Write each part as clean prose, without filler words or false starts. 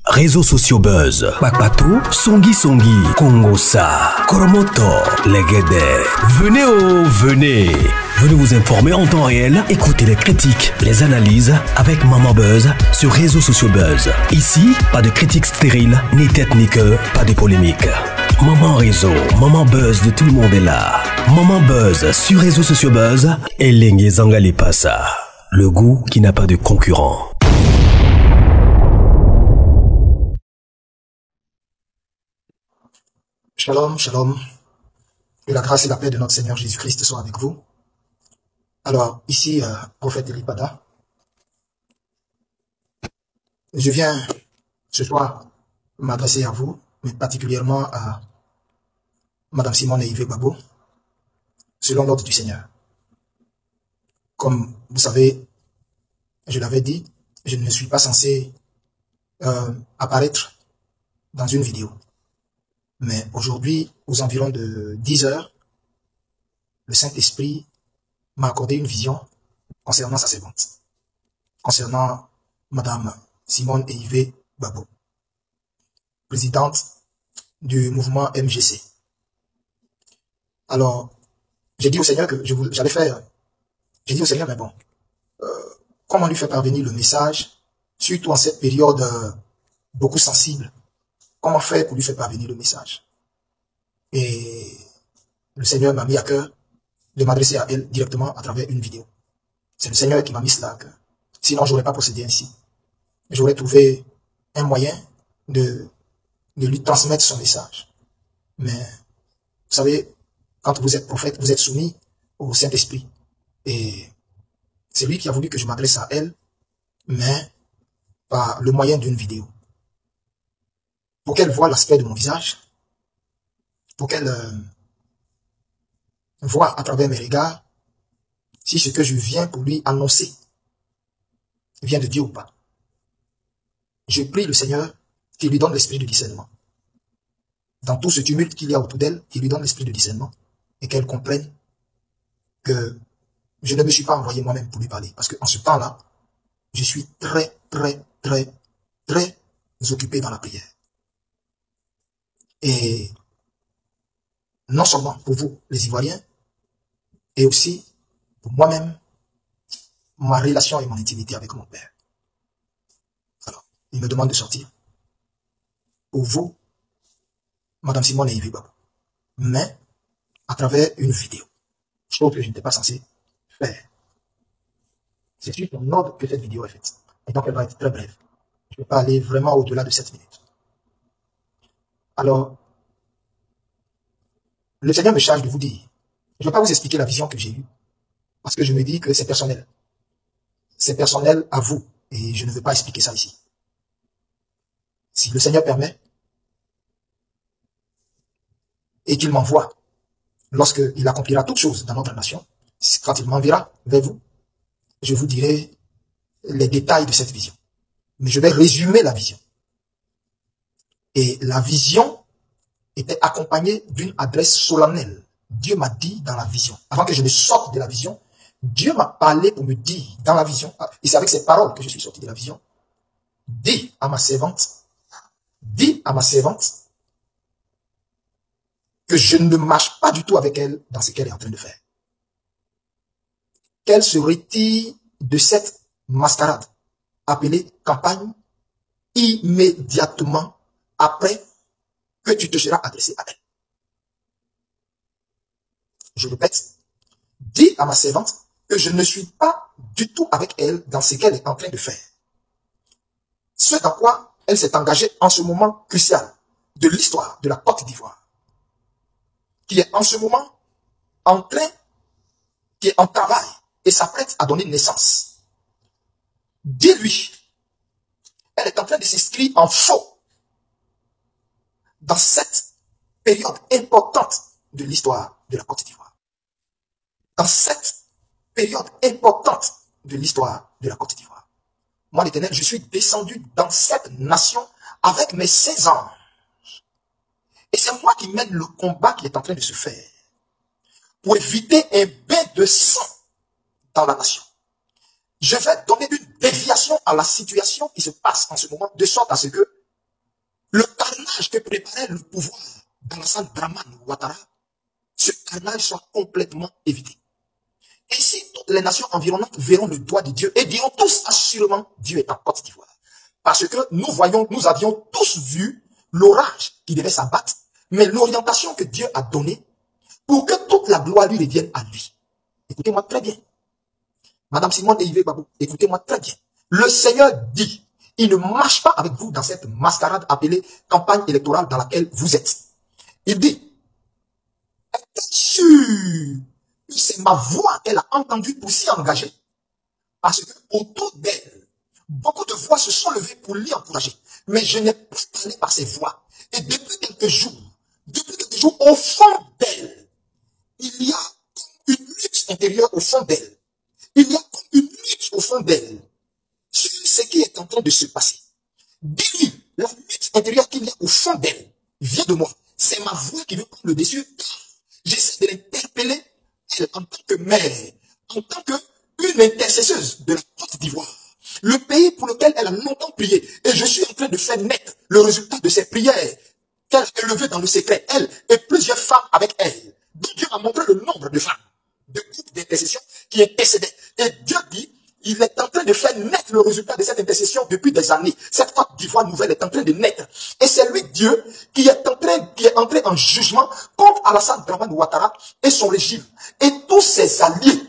Réseaux sociaux buzz. Bakpato, Songi Songi, Kongosa, Koromoto, Legede. Venez venez. Venez vous informer en temps réel. Écoutez les critiques, les analyses avec Maman Buzz sur Réseaux sociaux buzz. Ici, pas de critiques stériles, ni tête ni queue, pas de polémique. Maman Réseau, Maman Buzz de tout le monde est là. Maman Buzz sur Réseaux sociaux buzz et Lengue Zangali Passa. Le goût qui n'a pas de concurrent. Shalom, shalom. Que la grâce et la paix de notre Seigneur Jésus-Christ soient avec vous. Alors, ici, prophète Elipada. Je viens ce soir m'adresser à vous, mais particulièrement à Madame Simone et Yves Babo, selon l'ordre du Seigneur. Comme vous savez, je l'avais dit, je ne suis pas censé apparaître dans une vidéo. Mais aujourd'hui, aux environs de 10 heures, le Saint-Esprit m'a accordé une vision concernant sa servante, concernant Madame Simone et Yves Babo, présidente du mouvement MGC. Alors, j'ai dit au Seigneur que j'allais faire, j'ai dit au Seigneur, mais bon, comment lui faire parvenir le message, surtout en cette période beaucoup sensible. Comment faire pour lui faire parvenir le message? Et le Seigneur m'a mis à cœur de m'adresser à elle directement à travers une vidéo. C'est le Seigneur qui m'a mis cela à cœur. Sinon, je n'aurais pas procédé ainsi. J'aurais trouvé un moyen de lui transmettre son message. Mais, vous savez, quand vous êtes prophète, vous êtes soumis au Saint-Esprit. Et c'est lui qui a voulu que je m'adresse à elle, mais par le moyen d'une vidéo. Pour qu'elle voie l'aspect de mon visage, pour qu'elle voie à travers mes regards si ce que je viens pour lui annoncer vient de Dieu ou pas. Je prie le Seigneur qu'il lui donne l'esprit de discernement. Dans tout ce tumulte qu'il y a autour d'elle, qu'il lui donne l'esprit de discernement et qu'elle comprenne que je ne me suis pas envoyé moi-même pour lui parler. Parce qu'en ce temps-là, je suis très occupé dans la prière. Et non seulement pour vous, les Ivoiriens, et aussi pour moi-même, ma relation et mon intimité avec mon père. Alors, il me demande de sortir. Pour vous, Madame Simone et Yves Babo. Mais, à travers une vidéo. Chose que je n'étais pas censé faire. C'est sur ton ordre que cette vidéo est faite. Et donc, elle va être très brève. Je ne vais pas aller vraiment au-delà de 7 minutes. Alors, le Seigneur me charge de vous dire, je ne vais pas vous expliquer la vision que j'ai eue, parce que je me dis que c'est personnel. C'est personnel à vous, et je ne veux pas expliquer ça ici. Si le Seigneur permet, et qu'il m'envoie, lorsqu'il accomplira toutes choses dans notre nation, quand il m'enverra vers vous, je vous dirai les détails de cette vision. Mais je vais résumer la vision. Et la vision était accompagnée d'une adresse solennelle. Dieu m'a dit dans la vision, avant que je ne sorte de la vision, Dieu m'a parlé pour me dire dans la vision, et c'est avec ces paroles que je suis sorti de la vision, dis à ma servante que je ne marche pas du tout avec elle dans ce qu'elle est en train de faire. Qu'elle se retire de cette mascarade appelée campagne immédiatement après que tu te seras adressé à elle. Je répète, dis à ma servante que je ne suis pas du tout avec elle dans ce qu'elle est en train de faire. Ce dans quoi elle s'est engagée en ce moment crucial de l'histoire de la Côte d'Ivoire, qui est en ce moment qui est en travail et s'apprête à donner naissance. Dis-lui, elle est en train de s'inscrire en faux dans cette période importante de l'histoire de la Côte d'Ivoire. Dans cette période importante de l'histoire de la Côte d'Ivoire. Moi, l'Éternel, je suis descendu dans cette nation avec mes 16 ans. Et c'est moi qui mène le combat qui est en train de se faire pour éviter un bain de sang dans la nation. Je vais donner une déviation à la situation qui se passe en ce moment, de sorte à ce que carnage que préparait le pouvoir dans la salle Draman Ouattara, ce carnage soit complètement évité. Ainsi, toutes les nations environnantes verront le doigt de Dieu et diront tous assurément Dieu est en Côte d'Ivoire. Parce que nous avions tous vu l'orage qui devait s'abattre, mais l'orientation que Dieu a donnée pour que toute la gloire lui revienne à lui. Écoutez-moi très bien. Madame Simone et Yves Babou, écoutez-moi très bien. Le Seigneur dit, il ne marche pas avec vous dans cette mascarade appelée campagne électorale dans laquelle vous êtes. Il dit, êtes-vous sûr que c'est ma voix qu'elle a entendue pour s'y engager? Parce que autour d'elle, beaucoup de voix se sont levées pour l'y encourager. Mais je n'ai pas parlé par ces voix. Et depuis quelques jours, au fond d'elle, il y a comme une lutte intérieure au fond d'elle. Il y a comme une lutte au fond d'elle sur ce qui est en train de se passer. Dis-lui, la lutte intérieure qu'il y a au fond d'elle vient de moi. C'est ma voix qui veut prendre le dessus. J'essaie de l'interpeller, elle, en tant que mère, en tant qu'une intercesseuse de la Côte d'Ivoire. Le pays pour lequel elle a longtemps prié. Et je suis en train de faire naître le résultat de ses prières qu'elle a élevées dans le secret. Elle et plusieurs femmes avec elle. Dieu a montré le nombre de femmes, de groupes d'intercession qui intercédaient. Et Dieu dit, il est en train de faire naître le résultat de cette intercession depuis des années. Cette Côte d'Ivoire nouvelle est en train de naître. Et c'est lui, Dieu, qui est entré en jugement contre Alassane Dramane Ouattara et son régime. Et tous ses alliés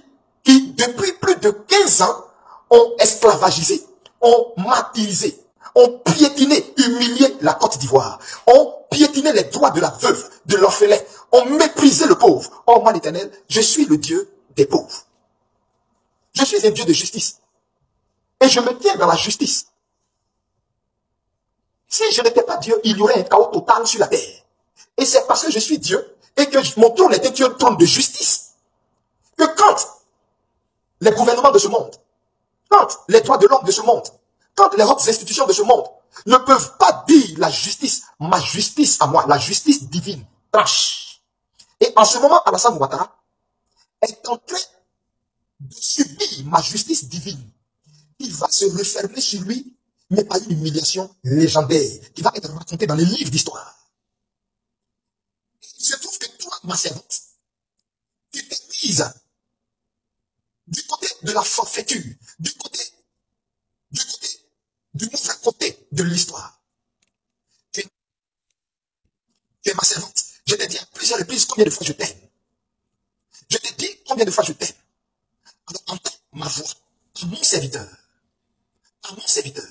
qui, depuis plus de 15 ans, ont esclavagisé, ont martyrisé, ont piétiné, humilié la Côte d'Ivoire, ont piétiné les droits de la veuve, de l'orphelin, ont méprisé le pauvre. Oh, moi l'Éternel, je suis le Dieu des pauvres. Je suis un Dieu de justice. Et je me tiens dans la justice. Si je n'étais pas Dieu, il y aurait un chaos total sur la terre. Et c'est parce que je suis Dieu et que mon trône était un trône de justice que quand les gouvernements de ce monde, quand les droits de l'homme de ce monde, quand les hautes institutions de ce monde ne peuvent pas dire la justice, ma justice à moi, la justice divine, tranche. Et en ce moment, Alassane Ouattara est en train de subir ma justice divine. Il va se refermer sur lui, mais par une humiliation légendaire qui va être racontée dans les livres d'histoire. Il se trouve que toi, ma servante, tu t'es mise du côté de la forfaiture, du mauvais côté de l'histoire. Tu es ma servante. Je t'ai dit à plusieurs reprises combien de fois je t'aime. Je t'ai dit combien de fois je t'aime. Alors entends ma voix à mon serviteur. À mon serviteur.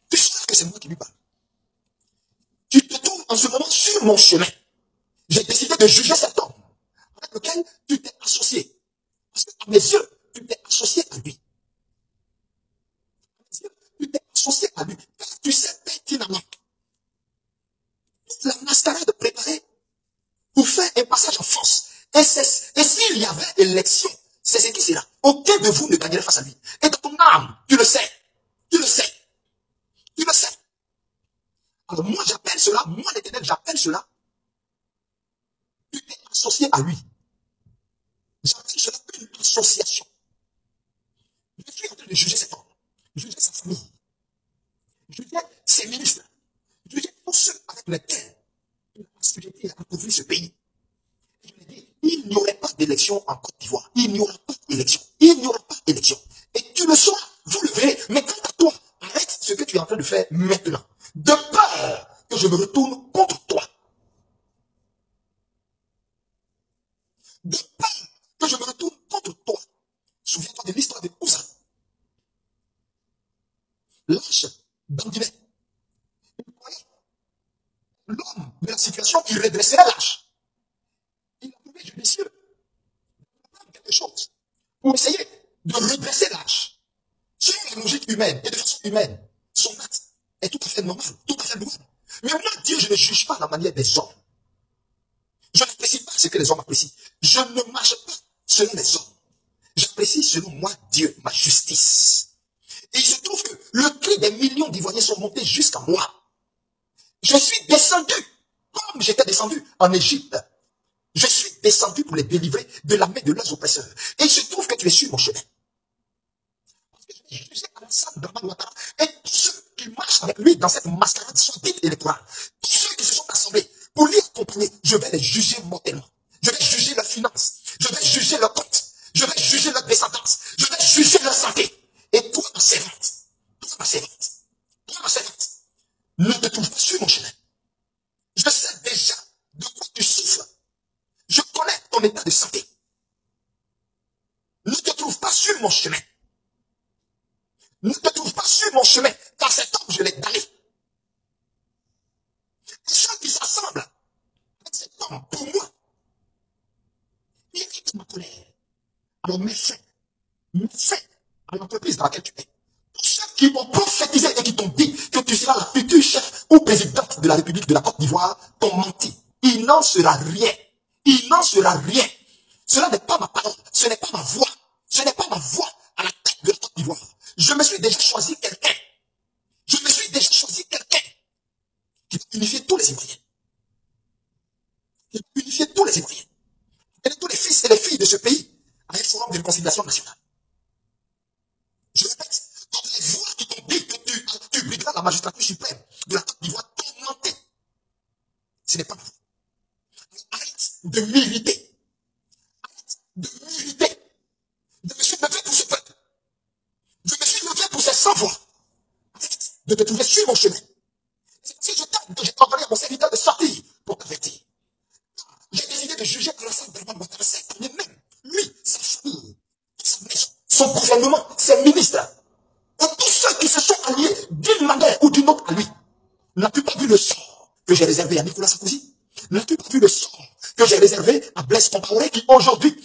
Tu sais que c'est moi qui lui parle. Tu te trouves en ce moment sur mon chemin. J'ai décidé de juger cet homme avec lequel tu t'es associé. Parce que à mes yeux, tu t'es associé à lui. Tu t'es associé à lui. Car tu sais pertinemment la mascarade préparée pour faire un passage en force. Et s'il y avait élection, c'est ce qui sera. Aucun de vous ne gagnerait face à lui. Et dans ton âme, tu le sais. Tu le sais. Tu le sais. Alors moi j'appelle cela, moi l'Éternel j'appelle cela. Tu t'es associé à lui. J'appelle cela une association. Je suis en train de juger cet homme. Juger sa famille. Juger ses ministres. Juger tous ceux avec lesquels il a assujetti à appauvrir ce pays. Et je lui ai dit, il n'y aurait pas d'élection en Côte d'Ivoire. Il n'y aura pas d'élection. Il n'y aura pas d'élection. Et tu le sauras, vous le verrez. Mais quant à toi, arrête ce que tu es en train de faire maintenant. De peur que je me retourne contre toi. De peur que je me retourne contre toi. Souviens-toi de l'histoire de Ouza. Lâche, dandinet. L'homme de la situation, il redresserait lâche. Il a trouvé judicieux quelque chose pour essayer de redresser lâche. Sur la logique humaine et de façon humaine, son acte est tout à fait normal, tout à fait louable. Mais moi, Dieu, je ne juge pas la manière des hommes. Je n'apprécie pas ce que les hommes apprécient. Je ne marche pas selon les hommes. J'apprécie selon moi Dieu, ma justice. Et il se trouve que le cri des millions d'Ivoiriens sont montés jusqu'à moi. Je suis descendu, comme j'étais descendu en Égypte. Je suis descendu pour les délivrer de la main de leurs oppresseurs. Et il se trouve que tu es sur mon chemin. Parce que j'ai jugé Alassane Dramane Ouattara et tous ceux qui marchent avec lui dans cette mascarade sordide électorale. Tous ceux qui se pour l'y accompagner, je vais les juger mortellement. Je vais juger leurs finances. Je vais juger leurs comptes. Je vais juger leur descendance. Je vais juger leur santé. Et toi, ma servante, ne te trouve pas sur mon chemin. Je sais déjà de quoi tu souffres. Je connais ton état de santé. Ne te trouve pas sur mon chemin. Ne te trouve pas sur mon chemin, car cet homme, je l'ai damné. Et ceux qui s'assemblent à cet homme, pour moi, irritent ma colère. Alors mets fin à l'entreprise dans laquelle tu es. Pour ceux qui m'ont prophétisé et qui t'ont dit que tu seras la future chef ou présidente de la République de la Côte d'Ivoire, t'ont menti. Il n'en sera rien. Il n'en sera rien. Cela n'est pas ma parole. Ce n'est pas ma voix. Ce n'est pas ma voix à la tête de la Côte d'Ivoire. Je me suis déjà choisi quelqu'un. Je me suis déjà choisi quelqu'un qui va unifier tous les Ivoiriens. Qui va unifier tous les Ivoiriens. Et tous les fils et les filles de ce pays à un forum de réconciliation nationale. Je répète, toutes les voix qui t'ont dit que tu brideras la magistrature suprême de la Côte d'Ivoire t'ont menti. Ce n'est pas ma voix. Arrête de m'irriter. Arrête de m'irriter. Je me suis levé pour ce peuple. Je me suis levé pour ces 100 voix. Arrête de te trouver sur mon chemin. Si je t'aime, que j'ai ordonné à mon serviteur de sortir pour t'avertir. J'ai décidé de juger Alassane Draman Ouattara, cette année même. Lui, sa famille, sa maison, son gouvernement, ses ministres. Et tous ceux qui se sont alliés d'une manière ou d'une autre à lui. N'as-tu pas vu le sort que j'ai réservé à Nicolas Sarkozy? N'as-tu pas vu le sort que j'ai réservé à Blaise Compaoré qui aujourd'hui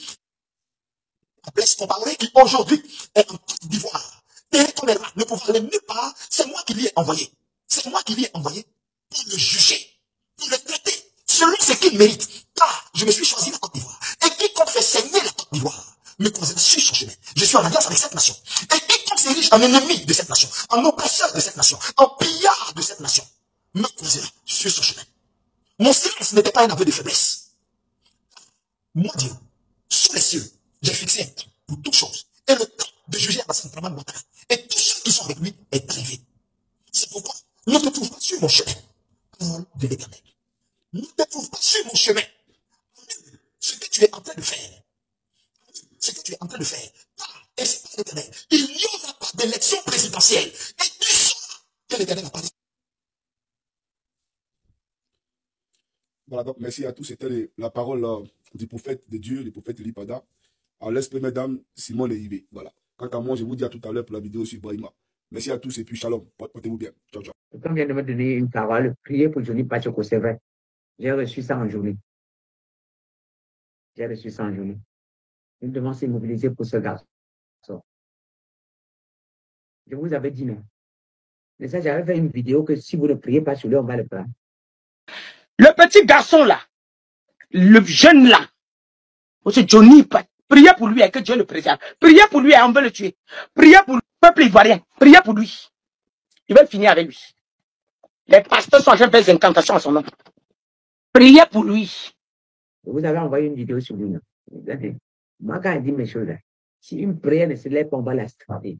est en Côte d'Ivoire? Thierry Tonnerre ne pouvait aller nulle part, c'est moi qui l'y ai envoyé. C'est moi qui l'y ai envoyé pour le juger, pour le traiter, selon ce qu'il mérite. Car je me suis choisi la Côte d'Ivoire. Et quiconque fait saigner la Côte d'Ivoire me croisera sur son chemin. Je suis en alliance avec cette nation. Et quiconque s'érige en ennemi de cette nation, en oppresseur de cette nation, en pillard de cette nation, me croisera sur son chemin. Mon silence n'était pas un aveu de faiblesse. Moi, Dieu, sous les cieux, j'ai fixé un temps pour toutes choses. Et le temps de juger Alassane Draman Ouattara et tous ceux qui sont avec lui est arrivé. C'est pourquoi ne te trouve pas sur mon chemin. Parole de l'Éternel. Ne te trouve pas sur mon chemin. Ce que tu es en train de faire. Ce que tu es en train de faire. Et c'est pas l'Éternel. Il n'y aura pas d'élection présidentielle. Et tu sauras que l'Éternel n'a pas dit. Voilà, donc merci à tous. C'était la parole du prophète de Dieu, le prophète Lipada. Alors, l'esprit, mesdames, Simone et Yves. Voilà. Quant à moi, je vous dis à tout à l'heure pour la vidéo sur Brahima. Merci à tous et puis shalom. Portez-vous bien. Ciao, ciao. Quand vient de me donner une parole, prier pour Johnny Pachoko, c'est vrai. J'ai reçu ça en journée. J'ai reçu ça en journée. Nous devons s'immobiliser pour ce garçon. Je vous avais dit non. Mais ça, j'avais fait une vidéo que si vous ne priez pas sur lui, on va le prendre. Le petit garçon là, le jeune là, c'est Johnny, priez pour lui et que Dieu le préserve. Priez pour lui et on veut le tuer. Priez pour le peuple ivoirien. Priez pour lui. Ils veulent finir avec lui. Les pasteurs sont en train de faire des incantations à son nom. Priez pour lui. Vous avez envoyé une vidéo sur lui. Non? Moi, quand il dit mes choses là, si une prière ne se lève pas, on va la strader.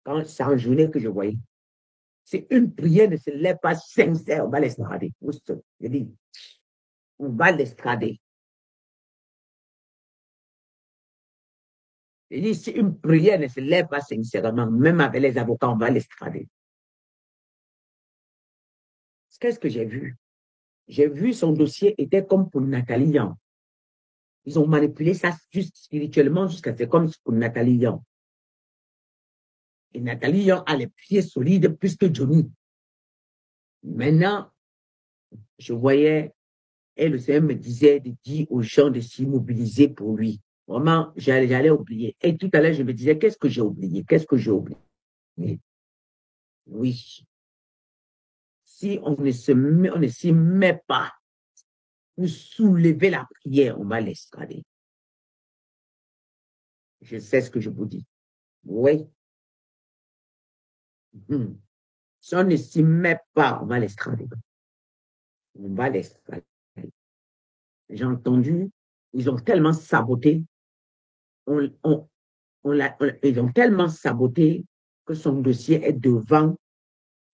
Quand c'est en journée que je voyais, si une prière ne se lève pas sincère, on va l'estrader. Je dis, on va l'estrader. Je dis, si une prière ne se lève pas sincèrement, même avec les avocats, on va l'estrader. Qu'est-ce que j'ai vu? J'ai vu son dossier était comme pour Nathalie Yan. Ils ont manipulé ça juste spirituellement jusqu'à ce comme pour Nathalie Yan. Et Nathalie Yan a les pieds solides plus que Johnny. Maintenant, je voyais, et le Seigneur me disait de dire aux gens de s'immobiliser pour lui. Vraiment, j'allais oublier. Et tout à l'heure, je me disais, qu'est-ce que j'ai oublié? Qu'est-ce que j'ai oublié? Oui. Si on ne s'y met pas pour soulever la prière, on va l'estrader. Je sais ce que je vous dis. Oui. Si on ne s'y met pas, on va l'estrader. On va l'estrader. J'ai entendu, ils ont tellement saboté, ils ont tellement saboté que son dossier est devant.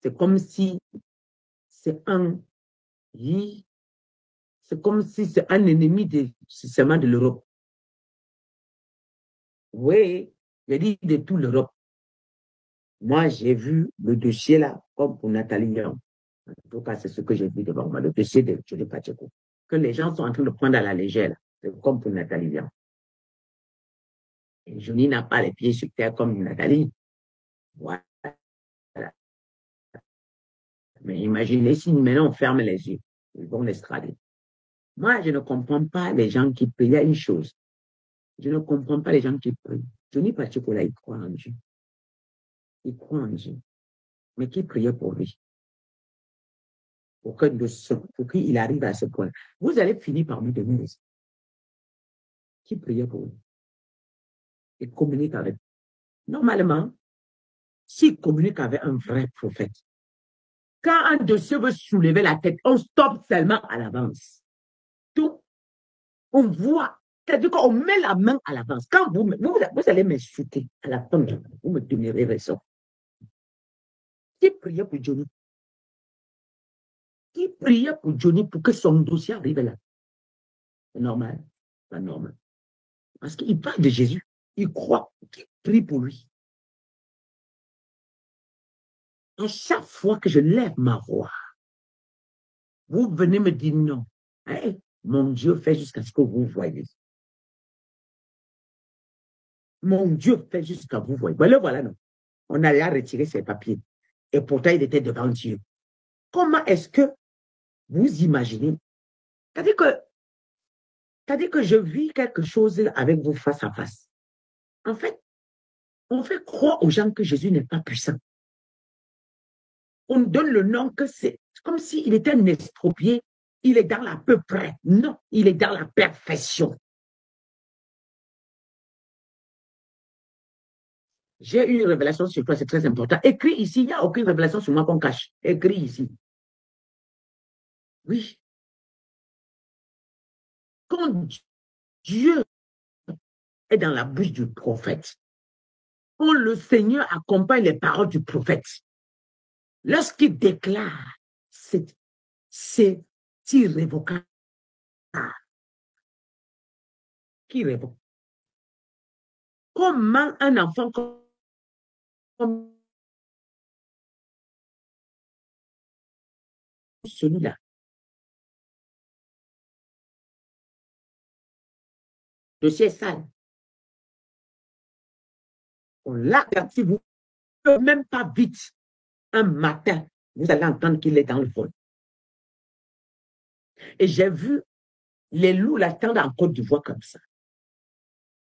C'est comme si c'est un C'est comme si c'est un ennemi seulement de l'Europe. Oui, j'ai dit de toute l'Europe. Moi, j'ai vu le dossier là, comme pour Nathalie Young. En tout cas, c'est ce que j'ai vu devant moi, le dossier de Johnny Pacheco, que les gens sont en train de prendre à la légère, comme pour Nathalie Young. Et Johnny n'a pas les pieds sur terre comme Nathalie. Voilà. Mais imaginez si maintenant on ferme les yeux, ils vont l'estrader. Moi, je ne comprends pas les gens qui prient. Il y a une chose. Je ne comprends pas les gens qui prient. Johnny Pacheco, là, il croit en Dieu. Il croit en Dieu. Mais qui priait pour lui? Pour qu'il arrive à ce point. Vous allez finir par lui donner raison. Qui priait pour lui? Il communique avec. Normalement, s'il communique avec un vrai prophète, quand un dossier veut soulever la tête, on stoppe seulement à l'avance. Tout, on voit. C'est-à-dire qu'on met la main à l'avance. Quand vous allez m'insulter à la fin, vous me donnerez raison. Qui priait pour Johnny? Qui priait pour Johnny pour que son dossier arrive là? C'est normal. Pas normal. Parce qu'il parle de Jésus. Il croit qu'il prie pour lui. À chaque fois que je lève ma voix, vous venez me dire non. Hey, mon Dieu fait jusqu'à ce que vous voyez. Mon Dieu fait jusqu'à vous voyez. Voilà, non. On allait retirer ses papiers. Et pourtant, il était devant Dieu. Comment est-ce que vous imaginez? C'est-à-dire que je vis quelque chose avec vous face à face. En fait, on fait croire aux gens que Jésus n'est pas puissant. On donne le nom que c'est comme s'il était un estropié. Il est dans l'à peu près. Non, il est dans la perfection. J'ai eu une révélation sur toi, c'est très important. Écris ici, il n'y a aucune révélation sur moi qu'on cache. Écris ici. Oui. Quand Dieu est dans la bouche du prophète, quand le Seigneur accompagne les paroles du prophète, lorsqu'il déclare, c'est irrévocable. Qui révoque? Comment un enfant comme celui-là, dossier sale, on l'a si vous ne même pas vite, un matin, vous allez entendre qu'il est dans le vol. Et j'ai vu les loups l'attendre en Côte d'Ivoire comme ça.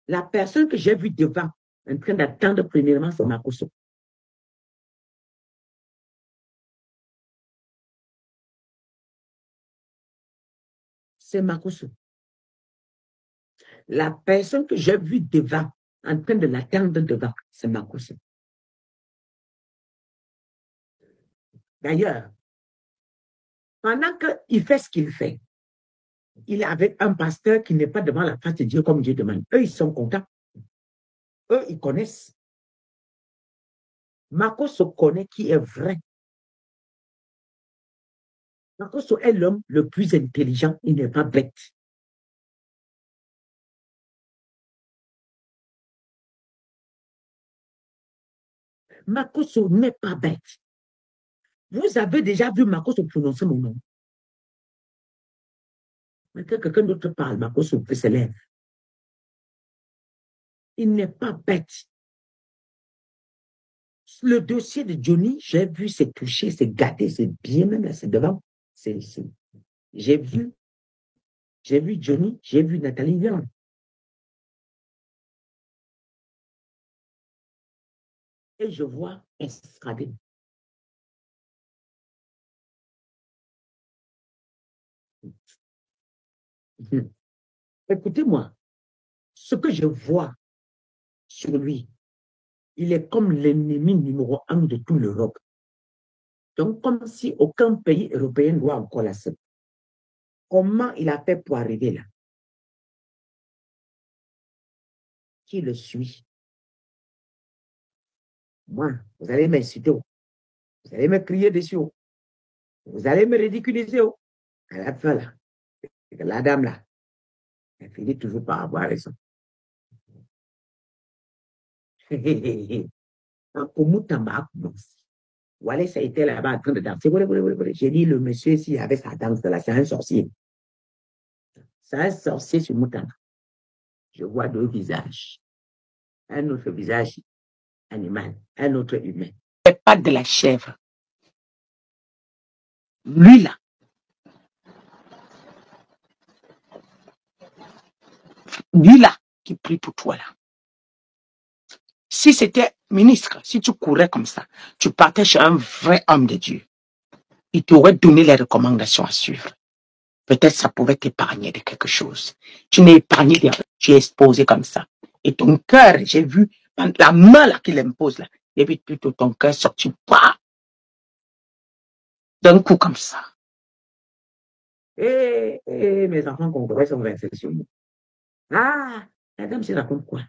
La personne que j'ai vue devant, en train d'attendre premièrement, c'est Makoso. C'est Makoso. La personne que j'ai vue devant, en train de l'attendre devant, c'est Makoso. D'ailleurs, pendant qu'il fait ce qu'il fait, il est avec un pasteur qui n'est pas devant la face de Dieu comme Dieu demande. Eux, ils sont contents. Eux, ils connaissent. Makoso connaît qui est vrai. Makoso est l'homme le plus intelligent, il n'est pas bête. Makoso n'est pas bête. Vous avez déjà vu Makoso prononcer mon nom. Mais quand quelqu'un d'autre parle, Makoso peut se lève. Il n'est pas bête. Le dossier de Johnny, j'ai vu, c'est touché, c'est gâté, c'est bien même là, c'est devant. C'est ici. J'ai vu Johnny, j'ai vu Nathalie Young. Et je vois Estradé. Écoutez-moi, ce que je vois sur lui, il est comme l'ennemi numéro 1 de toute l'Europe. Donc, comme si aucun pays européen doit encore l'accepter. Comment il a fait pour arriver là? Qui le suit? Moi, vous allez m'insulter. Vous allez me crier dessus. Vous allez me ridiculiser. À la fin, là, la dame, là, elle finit toujours par avoir raison. Pour Moutamba a commencé. Wallace a été là-bas en train de danser. J'ai dit, le monsieur ici avec sa danse là, c'est un sorcier. C'est un sorcier sur Moutamba. Je vois deux visages. Un autre visage animal, un autre humain. C'est pas de la chèvre. Lui là, qui prie pour toi là. Si c'était ministre, si tu courais comme ça, tu partais chez un vrai homme de Dieu, il t'aurait donné les recommandations à suivre. Peut-être ça pouvait t'épargner de quelque chose. Tu n'es épargné de rien. Tu es exposé comme ça. Et ton cœur, j'ai vu la main là qu'il impose là, j'ai vu plutôt ton cœur sortir pas d'un coup comme ça. Mes enfants congolais sont versés sur moi. Ah, la dame se raconte quoi?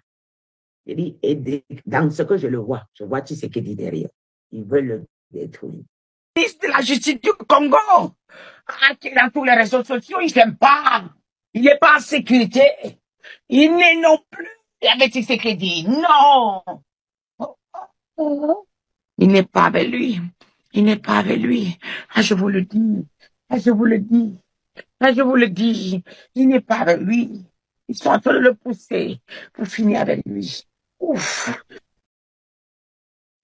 Il dit, et dans ce que je le vois, je vois tout ce qu'il dit derrière. Ils veulent le détruire. Ministre de la justice du Congo, qui est dans tous les réseaux sociaux, il n'aime pas. Il n'est pas en sécurité. Il n'est non plus avec ce qu'il dit. Non. Il n'est pas avec lui. Il n'est pas avec lui. Ah, je vous le dis. Ah, je vous le dis. Ah, je vous le dis. Il n'est pas avec lui. Ils sont en train de le pousser pour finir avec lui. Ouf.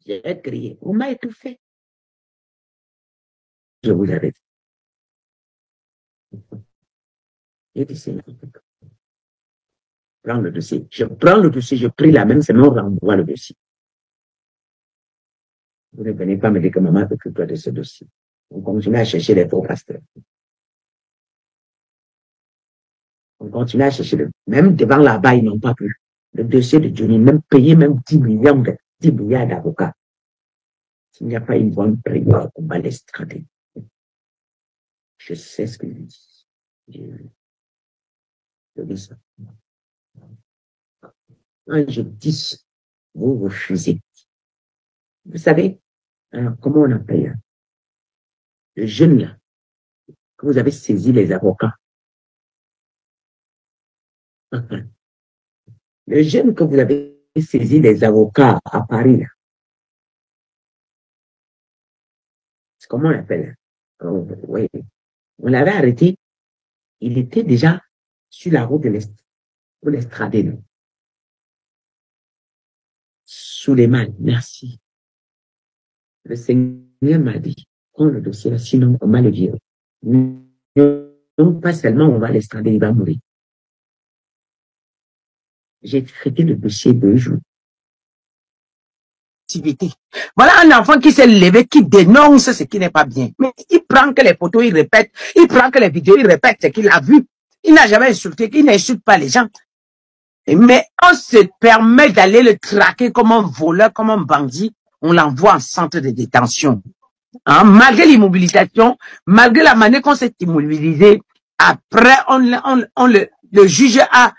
J'ai crié. On m'a étouffé. Je vous avais dit. J'ai dit, c'est prends le dossier. Je prends le dossier, je prie la même semaine, on renvoie le dossier. Vous ne venez pas me dire que maman occupe-toi de ce dossier. On continue à chercher les faux pasteurs. On continue à chercher, même devant là-bas, ils n'ont pas pu. Le dossier de Johnny, même payé même 10 milliards d'avocats. S'il n'y a pas une bonne prière, on va l'extrader. Je sais ce que je dis. Je dis ça. Quand je dis, vous refusez. Vous savez, alors, comment on appelle le jeune là, que vous avez saisi les avocats. Le jeune que vous avez saisi les avocats à Paris, là. C'est comment on l'appelle? Oui. On l'avait arrêté. Il était déjà sur la route de pour l'extrader. Souleymane, merci. Le Seigneur m'a dit, prends le dossier là, sinon on va le virer. Non, pas seulement on va l'extrader, il va mourir. J'ai traité le dossier 2 jours. Voilà un enfant qui s'est levé, qui dénonce ce qui n'est pas bien. Mais il prend que les photos, il répète. Il prend que les vidéos, il répète ce qu'il a vu. Il n'a jamais insulté, il n'insulte pas les gens. Mais on se permet d'aller le traquer comme un voleur, comme un bandit. On l'envoie en centre de détention. Hein? Malgré l'immobilisation, malgré la manière qu'on s'est immobilisé, après, le juge a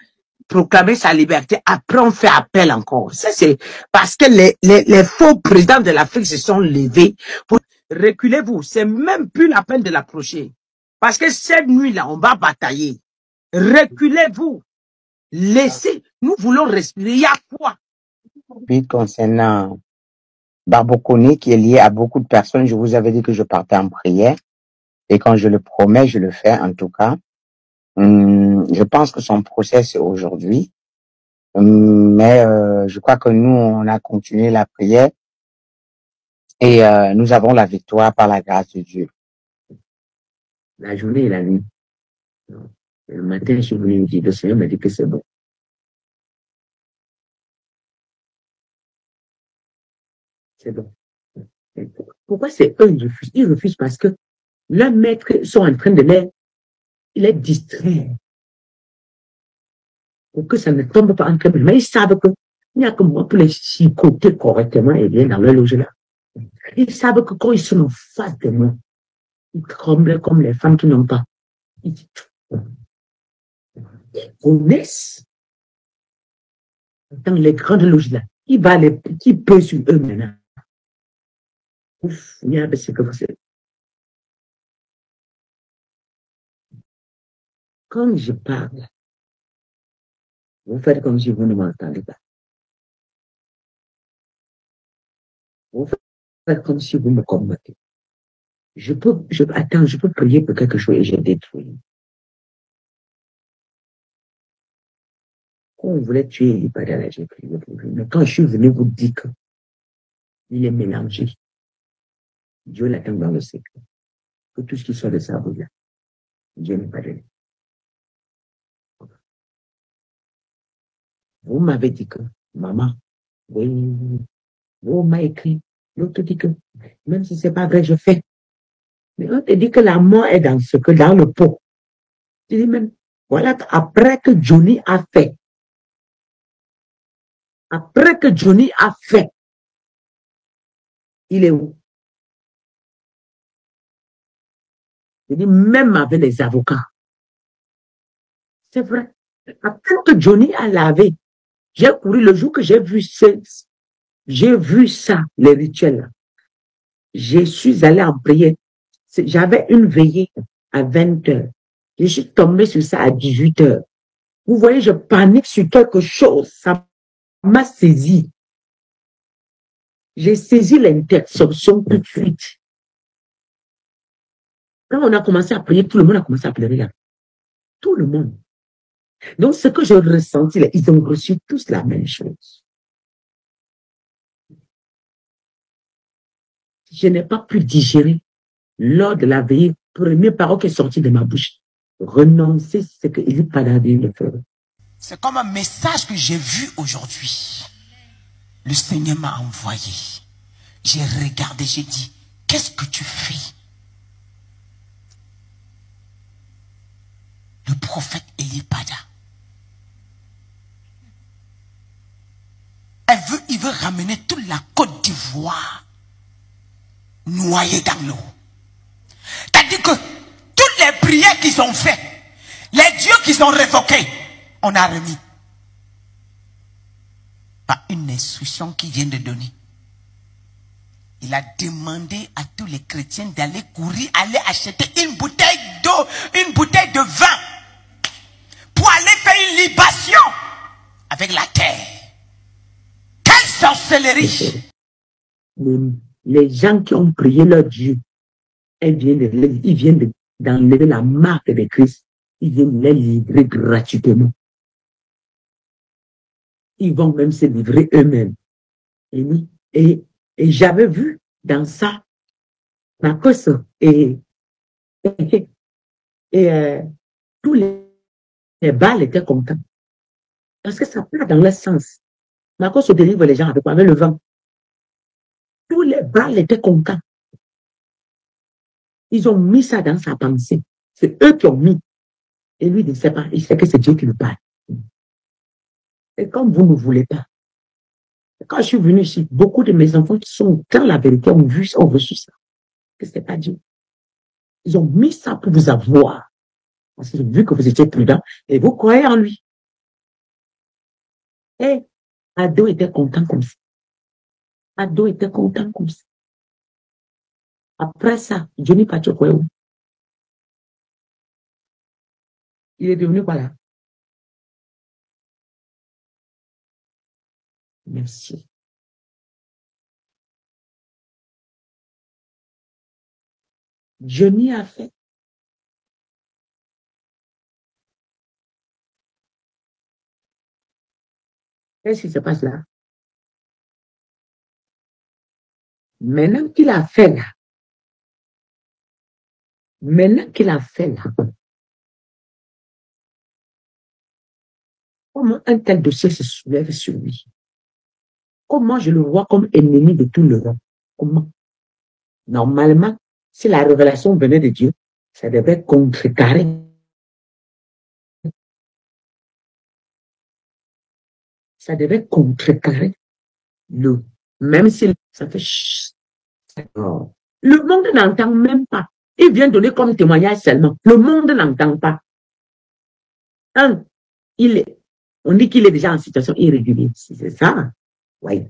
proclamé sa liberté. Après, on fait appel encore. Ça, c'est parce que les faux présidents de l'Afrique se sont levés. Reculez-vous. C'est même plus la peine de l'approcher. Parce que cette nuit-là, on va batailler. Reculez-vous. Laissez. Nous voulons respirer. Il y a quoi? Puis, concernant Barbocone, qui est lié à beaucoup de personnes, je vous avais dit que je partais en prière. Et quand je le promets, je le fais en tout cas. Je pense que son procès c'est aujourd'hui. Mais je crois que nous, on a continué la prière. Et nous avons la victoire par la grâce de Dieu. La journée et la nuit. Le matin, je suis venu me dire, le Seigneur m'a dit que c'est bon. C'est bon. Pourquoi c'est eux qui refusent? Ils refusent parce que leurs maîtres sont en train de les distraire. Pour que ça ne tombe pas entre eux. Mais ils savent qu'il n'y a que moi pour les chicoter correctement et bien dans leur loge là. Ils savent que quand ils sont en face de moi, ils tremblent comme les femmes qui n'ont pas. Ils connaissent dans les grandes loges là. Il va les petits peu sur eux maintenant. Ouf, il y a ce que vous savez. Quand je parle, vous faites comme si vous ne m'entendez pas. Vous faites comme si vous me combattez. Attends, je peux prier pour quelque chose et j'ai détruit. Quand on voulait tuer Elipada, j'ai prié pour lui. Mais quand je suis venu vous dire qu'il est mélangé, Dieu l'attend dans le secret. Que tout ce qui sort de sa bouche là, Dieu n'est pas donné. Vous m'avez dit que, maman, oui, vous m'avez écrit, l'autre dit que, même si c'est pas vrai, je fais. Mais on te dit que la mort est dans dans le pot. Tu dis même, voilà, après que Johnny a fait, il est où? Je dis, même avec les avocats. C'est vrai. Après que Johnny a lavé, j'ai couru le jour que j'ai vu ça, les rituels là. Je suis allé en prière. J'avais une veillée à 20h. Je suis tombé sur ça à 18h. Vous voyez, je panique sur quelque chose. Ça m'a saisi. J'ai saisi l'interception tout de suite. Quand on a commencé à prier, tout le monde a commencé à pleurer là. Tout le monde. Donc, ce que j'ai ressenti, là, ils ont reçu tous la même chose. Je n'ai pas pu digérer lors de la veillée. Première parole qui est sortie de ma bouche. Renoncer, c'est que il pas d'avenir de faire. C'est comme un message que j'ai vu aujourd'hui. Le Seigneur m'a envoyé. J'ai regardé, j'ai dit, qu'est-ce que tu fais? Le prophète Elipada. Il veut ramener toute la Côte d'Ivoire noyée dans l'eau. C'est-à-dire que toutes les prières qu'ils ont faites, les dieux qu'ils ont révoqués, on a remis. Par une instruction qu'il vient de donner. Il a demandé à tous les chrétiens d'aller courir, aller acheter une bouteille d'eau, une bouteille de vin, pour aller faire une libation avec la terre. Quelle sorcellerie! Les gens qui ont prié leur Dieu, ils viennent d'enlever la marque de Christ. Ils viennent les livrer gratuitement. Ils vont même se livrer eux-mêmes. Et j'avais vu dans ça, Marcos tous les balles étaient contents. Parce que ça part dans le sens. Marcos délivre les gens avec le vent. Tous les balles étaient contents. Ils ont mis ça dans sa pensée. C'est eux qui ont mis. Et lui, il ne sait pas. Il sait que c'est Dieu qui le parle. Et comme vous ne voulez pas, quand je suis venu ici, beaucoup de mes enfants qui sont dans la vérité ont reçu ça. Que ce n'est pas Dieu. Ils ont mis ça pour vous avoir. Parce qu'ils ont vu que vous étiez prudent et vous croyez en lui. Et Ado était content comme ça. Ado était content comme ça. Après ça, Johnny Pachokweo, il est devenu quoi là? Merci. Johnny a fait. Qu'est-ce qui se passe là? Maintenant qu'il a fait là, comment un tel dossier se soulève sur lui? Comment je le vois comme ennemi de tout le monde? Comment? Normalement, si la révélation venait de Dieu, ça devait contrecarrer. Ça devait contrecarrer même si ça fait non. Le monde n'entend même pas. Il vient donner comme témoignage seulement. Le monde n'entend pas. On dit qu'il est déjà en situation irrégulière. C'est ça. Oui.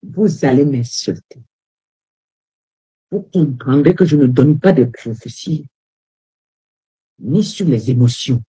Vous allez m'insulter. vous comprendrez que je ne donne pas de prophéties, ni sur les émotions.